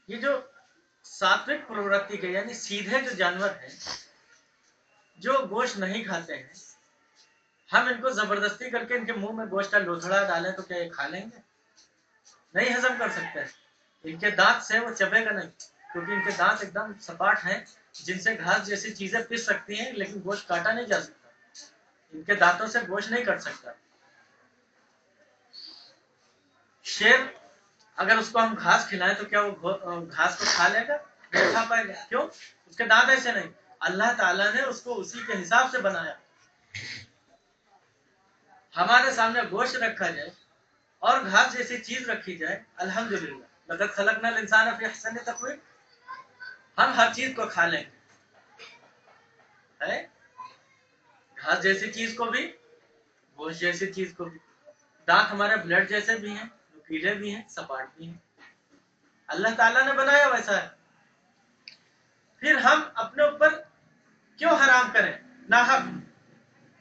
یہ جو सात्विक प्रवृत्ति के यानी सीधे जो जानवर हैं जो गोश्त नहीं खाते हैं, हम इनको जबरदस्ती करके इनके मुंह में गोश्त का लोथड़ा डालें तो क्या ये खा लेंगे? नहीं हजम कर सकते हैं। इनके दांत से वो चबेगा नहीं, क्योंकि इनके दांत एकदम सपाट हैं जिनसे घास जैसी चीजें पिस सकती हैं, लेकिन गोश्त काटा नहीं जा सकता। इनके दांतों से गोश्त नहीं कट सकता। शेर अगर उसको हम घास खिलाएं तो क्या वो घास को खा लेगा? नहीं खा पाएगा। क्यों? उसके दांत ऐसे नहीं। अल्लाह ताला ने उसको उसी के हिसाब से बनाया। हमारे सामने गोश्त रखा जाए और घास जैसी चीज रखी जाए, अल्हम्दुलिल्लाह, लक़द खलक़नल इंसान फी अहसनि तक़वीम, हम हर चीज को खा लेंगे है? घास जैसी चीज को भी, गोश्त जैसी चीज को भी। दांत हमारे ब्लड जैसे भी हैं, नुकीले भी हैं, सपाट भी हैं। अल्लाह ताला ने बनाया वैसा है। फिर हम अपने ऊपर क्यों हराम करें नाहक?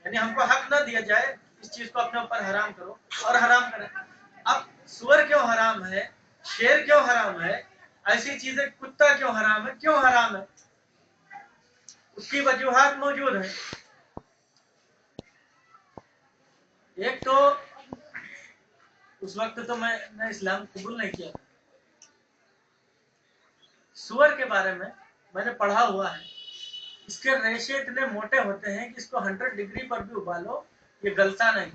यानी हमको हक ना दिया जाए इस चीज को अपने ऊपर हराम करो और हराम करें। अब सुअर क्यों हराम है, शेर क्यों हराम है, ऐसी चीजें, कुत्ता क्यों हराम है, क्यों हराम है? उसकी वजूहात मौजूद है। एक तो उस वक्त तो मैंने इस्लाम कबूल नहीं किया। सुअर के बारे में मैंने पढ़ा हुआ है, इसके रेशे इतने मोटे होते हैं कि इसको 100 डिग्री पर भी उबालो ये गलता नहीं।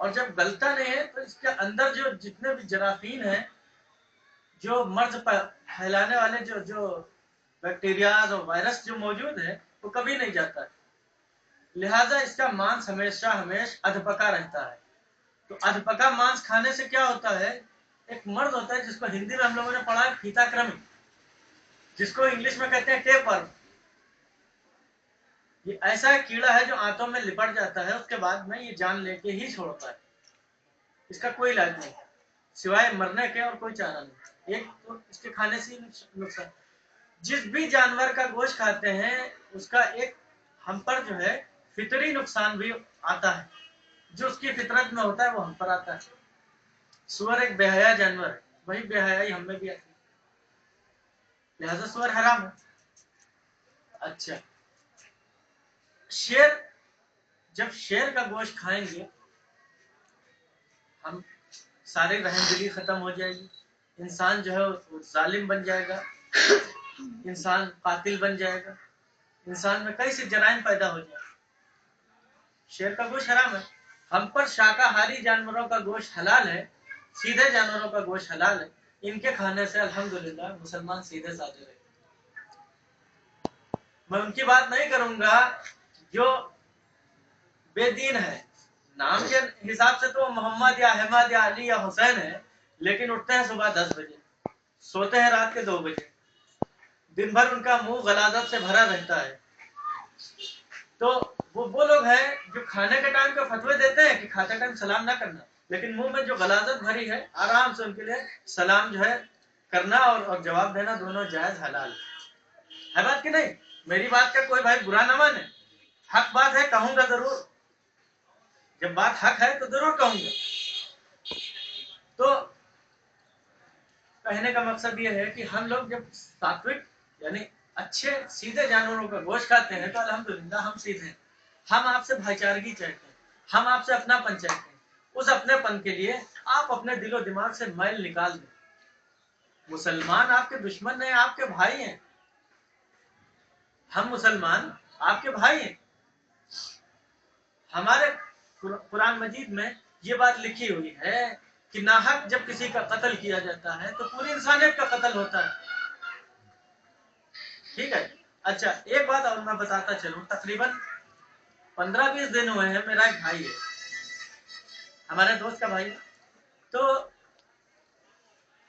और जब गलता नहीं है तो इसके अंदर जो जितने भी जरासीम हैं, जो मर्ज फैलाने वाले जो जो बैक्टीरिया और वायरस जो मौजूद है, वो कभी नहीं जाता है। लिहाजा इसका मांस हमेशा अधपका रहता है। तो अधपका मांस खाने से क्या होता है? एक मर्द होता है जिसको हिंदी में हम लोगों ने पढ़ा है फीताकृमि, जिसको इंग्लिश में कहते हैं टेपवर्म। ये ऐसा कीड़ा है जो आंतों में लिपट जाता है, उसके बाद में ये जान लेके ही छोड़ता है। इसका कोई इलाज नहीं सिवाय मरने के, और कोई चारा नहीं। एक तो इसके खाने से नुकसान। जिस भी जानवर का गोश्त खाते हैं उसका एक हम पर जो है फितरी नुकसान भी आता है। जो उसकी फितरत में होता है वो हम पर आता है। सुअर एक बेहया जानवर है, वही बेहयाई हम में भी आती है, लिहाजा सुअर हराम है। अच्छा, शेर, जब शेर का गोश्त खाएंगे हम, सारी रहमदिली खत्म हो जाएगी। इंसान जो है वो जालिम बन जाएगा, इंसान कातिल बन जाएगा, इंसान में कई से जराइम पैदा हो जाएगा। शेर का गोश्त हराम है। हम पर शाकाहारी जानवरों का गोश्त हलाल है, सीधे जानवरों का गोश्त हलाल है। इनके खाने से अल्हम्दुलिल्लाह मुसलमान सीधे साधे रहे। मैं उनकी बात नहीं करूंगा जो बेदीन है। नाम के हिसाब से तो मोहम्मद या अहमद या अली या हुसैन है, लेकिन उठते हैं सुबह 10 बजे, सोते हैं रात के 2 बजे, दिन भर उनका मुंह गलाजत से भरा रहता है। तो वो लोग हैं जो खाने के टाइम पे फतवे देते हैं कि खाते टाइम सलाम ना करना, लेकिन मुंह में जो गलाजत भरी है, आराम से उनके लिए सलाम जो है करना और जवाब देना दोनों जायज हलाल है बात कि नहीं? मेरी बात का कोई भाई बुरा ना माने, हक बात है, कहूंगा जरूर। जब बात हक है तो जरूर कहूंगा। तो कहने का मकसद ये है कि हम लोग जब सात्विक यानी अच्छे सीधे जानवरों का गोश्त खाते हैं तो अल्हम्दुलिल्लाह हम सीधे हैं। हम आपसे भाईचारगी चाहते हैं, हम आपसे अपनापन चाहते हैं। उस अपनेपन के लिए आप अपने दिलो दिमाग से मैल निकाल दें। मुसलमान आपके दुश्मन नहीं, आपके भाई हैं। हम मुसलमान आपके भाई हैं। हमारे कुरान मजीद में ये बात लिखी हुई है कि नाहक जब किसी का कत्ल किया जाता है तो पूरी इंसानियत का कत्ल होता है। ठीक है। अच्छा, एक बात और मैं बताता चलूं, तकरीबन 15-20 दिन हुए हैं, मेरा एक भाई है, हमारे दोस्त का भाई, तो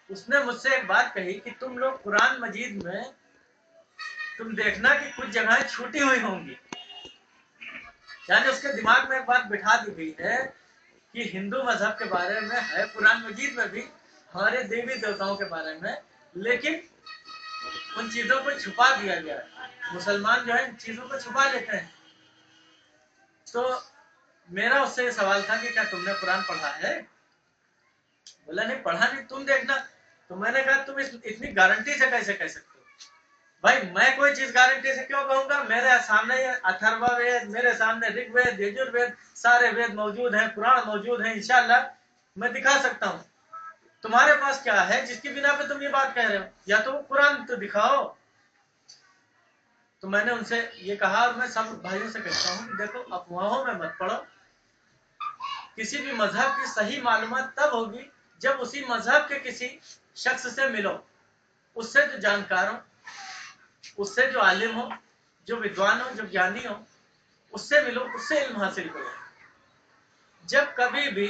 उसने मुझसे एक बात कही कि तुम लोग कुरान मजीद में तुम देखना कि कुछ जगहें छूटी हुई होंगी। यानी उसके दिमाग में एक बात बिठा दी गई है कि हिंदू मजहब के बारे में है, कुरान मजीद में भी हमारे देवी देवताओं के बारे में, लेकिन उन चीजों को छुपा दिया गया है। मुसलमान जो है इन चीजों को छुपा लेते हैं। तो मेरा उससे ये सवाल था कि क्या तुमने कुरान पढ़ा है? बोला नहीं, पढ़ा नहीं। तुम देखना तो मैंने कहा तुम इतनी गारंटी से कैसे कह सकते हो? भाई मैं कोई चीज गारंटी से क्यों कहूंगा? मेरे सामने अथर्वा वेद, मेरे सामने ऋग्वेद, यजुर्वेद, सारे वेद मौजूद हैं, पुराण मौजूद हैं, इंशाल्लाह मैं दिखा सकता हूँ। तुम्हारे पास क्या है जिसकी बिना पे तुम ये बात कह रहे हो? या तो कुरान तो दिखाओ। तो मैंने उनसे ये कहा, और मैं सब भाइयों से कहता हूँ, देखो अफवाहों में मत पड़ो। किसी भी मजहब की सही मालूमात तब होगी जब उसी मजहब के किसी शख्स से मिलो, उससे जो जानकार हो, उससे जो आलिम हो, जो विद्वान हो, जो ज्ञानी हो, उससे मिलो, उससे इल्म हासिल करो। जब कभी भी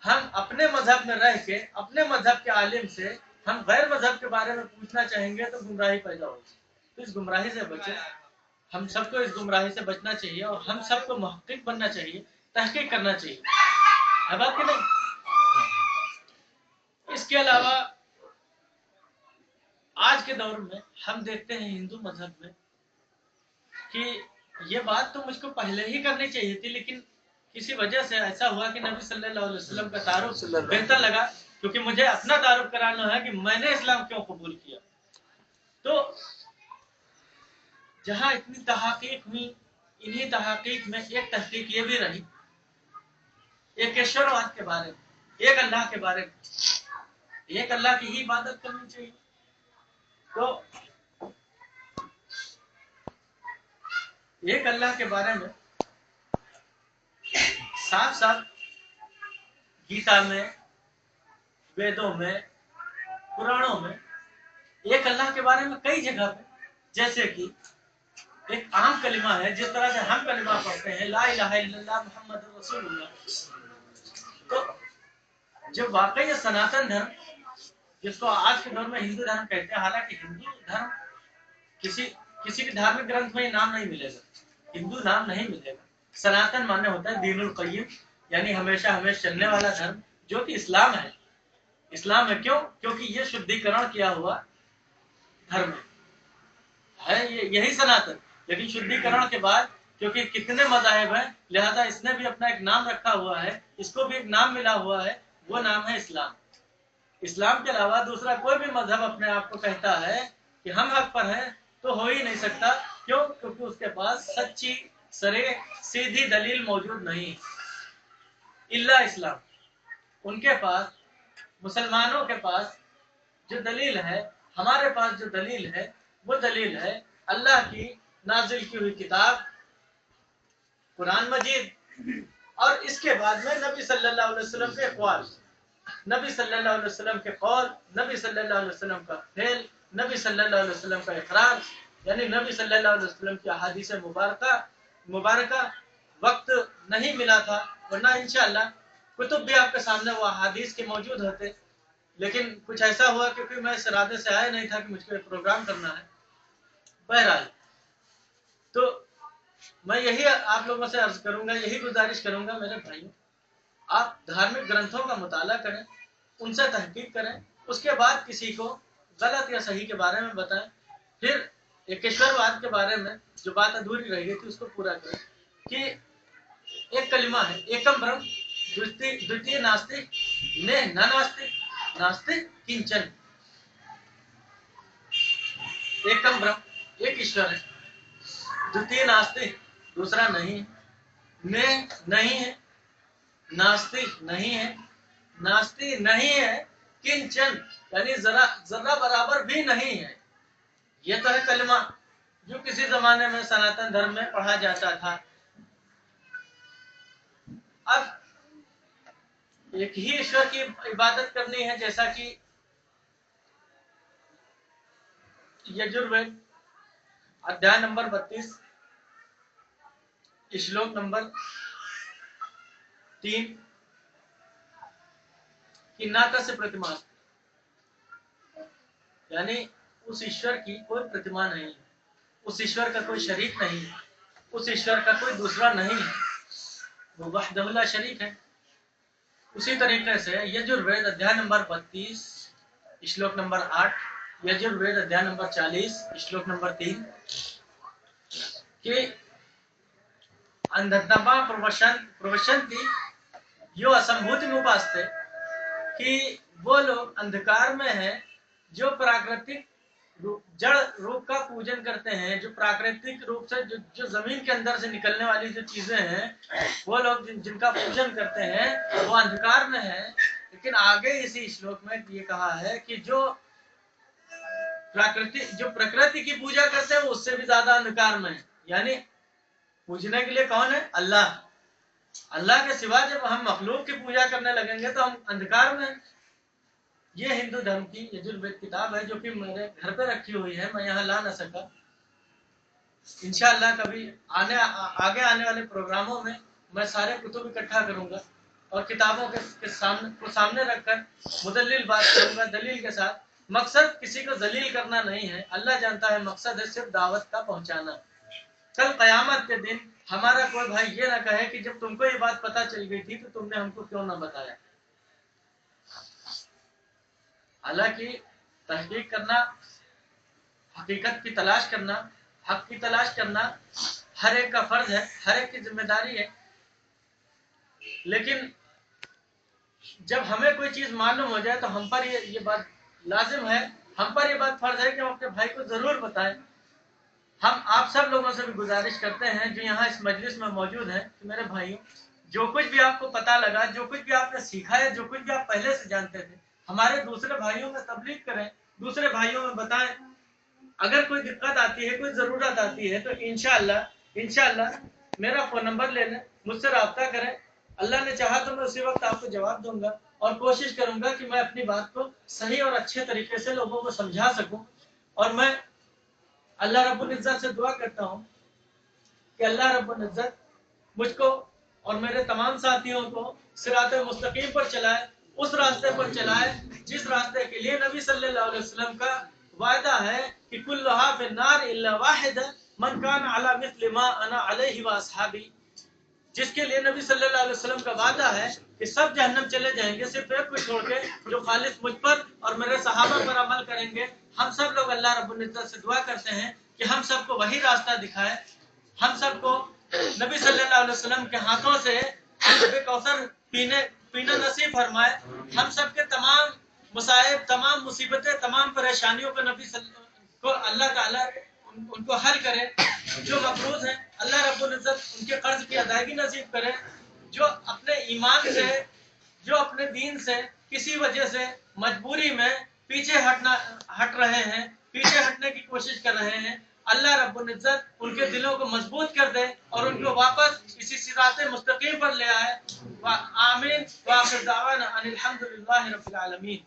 हम अपने मजहब में रह के अपने मजहब के आलिम से हम गैर मजहब के बारे में पूछना चाहेंगे तो गुमराही पैदा होगी। तो इस गुमराही से बचे। हम सबको इस गुमराही से बचना चाहिए और हम सबको मुहक्किक बनना चाहिए, तहकीक करना चाहिए, है बात कि नहीं? इसके अलावा आज के दौर में हम देखते हैं हिंदू मजहब में कि ये बात तो मुझको पहले ही करनी चाहिए थी, लेकिन किसी वजह से ऐसा हुआ कि नबी सल्लल्लाहु अलैहि वसल्लम का तारुफ बेहतर लगा, क्योंकि मुझे अपना तारुफ कराना है कि मैंने इस्लाम क्यों कबूल किया। तो जहां इतनी तहकीक हुई, इन्हीं तहकीक में एक तहकीक ये भी रही एकेश्वरवाद के बारे में, एक अल्लाह के बारे में, एक अल्लाह की ही इबादत करनी चाहिए। तो एक अल्लाह के बारे में साफ साफ गीता में, वेदों में, पुराणों में एक अल्लाह के बारे में कई जगह पे, जैसे कि एक आम कलिमा है, जिस तरह से हम कलिमा पढ़ते हैं ला इलाहा इल्लल्लाह मुहम्मदुर रसूलुल्लाह, तो जो वाकई सनातन धर्म, जिसको आज के दौर में हिंदू धर्म कहते हैं, हालांकि हिंदू धर्म किसी भी धार्मिक ग्रंथ में ये नाम नहीं मिलेगा, हिंदू नाम नहीं मिलेगा। सनातन माने होता है दीनुल क़य्यिम, यानी हमेशा हमेशा चलने वाला धर्म, जो कि इस्लाम है। इस्लाम है क्यों? क्योंकि ये शुद्धिकरण किया हुआ धर्म है, यही सनातन। लेकिन शुद्धिकरण के बाद क्योंकि कितने मज़ाहिब हैं, लिहाजा इसने भी अपना एक नाम रखा हुआ है, इसको भी एक नाम मिला हुआ है, वो नाम है इस्लाम। इस्लाम के अलावा दूसरा कोई भी मजहब अपने आप को कहता है कि हम हक पर हैं, तो हो ही नहीं सकता। क्यों? क्योंकि उसके पास सच्ची सरे सीधी दलील मौजूद नहीं। इल्ला इस्लाम, उनके पास, मुसलमानों के पास जो दलील है, हमारे पास जो दलील है, वो दलील है अल्लाह की नाजिल की हुई किताब कुरान मजीद, और इसके बाद में नबी सल्लल्लाहु अलैहि वसल्लम के अक़वाल, नबी सल्लल्लाहु अलैहि वसल्लम के कौल, नबी सल्लल्लाहु अलैहि वसल्लम का फेल, नबी सल्लल्लाहु अलैहि वसल्लम का इकरार, यानी नबी सल्लल्लाहु अलैहि वसल्लम की अहादीस मुबारका वक्त नहीं मिला था, वरना इंशाअल्लाह कुतुब भी आपके सामने वो अहादीस के मौजूद होते। लेकिन कुछ ऐसा हुआ क्योंकि मैं इस इरादे से आया नहीं था कि मुझको एक प्रोग्राम करना है। बहरहाल, तो मैं यही आप लोगों से अर्ज करूंगा, यही गुजारिश करूंगा मेरे भाइयों, आप धार्मिक ग्रंथों का मुताला करें, उनसे तहकीक करें, उसके बाद किसी को गलत या सही के बारे में बताएं, फिर एकेश्वरवाद के बारे में जो बात अधूरी रह गई थी उसको पूरा करें कि एक कलिमा है एकम ब्रह्म द्वितीय नास्ति ने न नास्ति किंचन। एकम ब्रह्म, एक ईश्वर है, द्वितीय नास्ति, दूसरा नहीं है, ने नहीं है, नास्ति नहीं है, नास्ति नहीं है, किंचन यानी जरा बराबर भी नहीं है। ये तो है कलमा जो किसी जमाने में सनातन धर्म में पढ़ा जाता था। अब एक ही ईश्वर की इबादत करनी है, जैसा कि यजुर्वेद अध्याय नंबर 32 श्लोक नंबर 3 कि नाता से प्रतिमा, यानी उस ईश्वर की कोई प्रतिमा नहीं है, उस ईश्वर का कोई शरीक नहीं है, उस ईश्वर का कोई दूसरा नहीं है, वो वहदहु ला शरीक है। उसी तरीके से यजुर्वेद अध्याय नंबर 32 श्लोक नंबर 8, यजुर्वेद अध्याय नंबर 40 श्लोक नंबर 3 कि अंधतमा प्रवशंति यो असंभूति में उपासते, कि वो लोग अंधकार में हैं जो प्राकृतिक जड़ रूप का पूजन करते हैं, जो प्राकृतिक रूप से जो जमीन के अंदर से निकलने वाली जो चीजें हैं, वो लोग जिनका पूजन करते हैं वो अंधकार में है। लेकिन आगे इसी श्लोक में ये कहा है कि जो प्रकृति की पूजा करते हैं वो उससे भी ज्यादा अंधकार में है। यानी पूजने के लिए कौन है? अल्लाह। अल्लाह के सिवा जब हम मखलूक की पूजा करने लगेंगे तो हम अंधकार में। ये हिंदू धर्म की यजुर्वेद किताब है जो कि मेरे घर पे रखी हुई है, मैं यहाँ ला ना सका। इंशाअल्लाह कभी आगे आने वाले प्रोग्रामों में मैं सारे कुतुब इकट्ठा करूंगा और किताबों के सामने रखकर मुदल्लिल बात करूंगा दलील के साथ। मकसद किसी को जलील करना नहीं है, अल्लाह जानता है, मकसद है सिर्फ दावत का पहुंचाना। कल कयामत के दिन हमारा कोई भाई ये ना कहे कि जब तुमको ये बात पता चल गई थी तो तुमने हमको क्यों ना बताया। हालांकि तहकीक करना, हकीकत की तलाश करना, हक की तलाश करना हर एक का फर्ज है, हर एक की जिम्मेदारी है। लेकिन जब हमें कोई चीज मालूम हो जाए तो हम पर ये बात लाजिम है, हम पर ये बात फर्ज है कि हम अपने भाई को जरूर बताएं। हम आप सब लोगों से भी गुजारिश करते हैं जो यहाँ इस मजलिस में मौजूद हैं कि मेरे भाइयों, जो कुछ भी आपको पता लगा, जो कुछ भी आपने सीखा है, जो कुछ भी आप पहले से जानते थे, हमारे दूसरे भाइयों में तबलीग करें, दूसरे भाइयों में बताएं। अगर कोई दिक्कत आती है, कोई जरूरत आती है तो इंशाअल्लाह मेरा फोन नंबर ले लें, मुझसे राब्ता करें। अल्लाह ने चाहा तो मैं उसी वक्त आपको जवाब दूंगा और कोशिश करूंगा कि मैं अपनी बात को सही और अच्छे तरीके से लोगों को समझा सकूं। और मैं अल्लाह रब्बुल इज्जत से दुआ करता हूं कि अल्लाह रब्बुल इज्जत मुझको और मेरे तमाम साथियों को सिराते मुस्तकीम पर चलाए, उस रास्ते पर चलाए जिस रास्ते के लिए नबी सल्लल्लाहु अलैहि वसल्लम का वायदा है कि कुल्लुहा फिन्नार इल्ला वाहिद मन कान अला मिस्लि मा अना अलैहि व अस्हाबी। जिसके लिए नबी सल्लल्लाहु अलैहि वसल्लम का वादा है कि सब जहन्नम चले जाएंगे सिर्फ एक को छोड़ के, जो खालिस मुझ पर और मेरे सहाबा पर अमल करेंगे। हम सब लोग अल्लाह रब्बुल इज्जत से दुआ करते हैं कि हम सबको वही रास्ता दिखाए, हम सबको नबी सल्लल्लाहु अलैहि वसल्लम के हाथों से कौसर पीना नसीब फरमाए। हम सबके तमाम मुसाइब, तमाम मुसीबतें, तमाम परेशानियों को नबी को अल्लाह ताला उनको हल करे। जो मफरूज हैं अल्लाह रब्बुल इज्जत उनके कर्ज की अदायगी नसीब करे। जो अपने ईमान से, जो अपने दीन से किसी वजह से मजबूरी में पीछे हट रहे हैं, पीछे हटने की कोशिश कर रहे हैं, अल्लाह रब्बुल इज्जत उनके दिलों को मजबूत कर दे और उनको वापस इसी सिराते मुस्तकीम पर ले आए। आमीन व आखिर दावाना अनिल हम्दुलिल्लाहि रब्बिल आलमीन।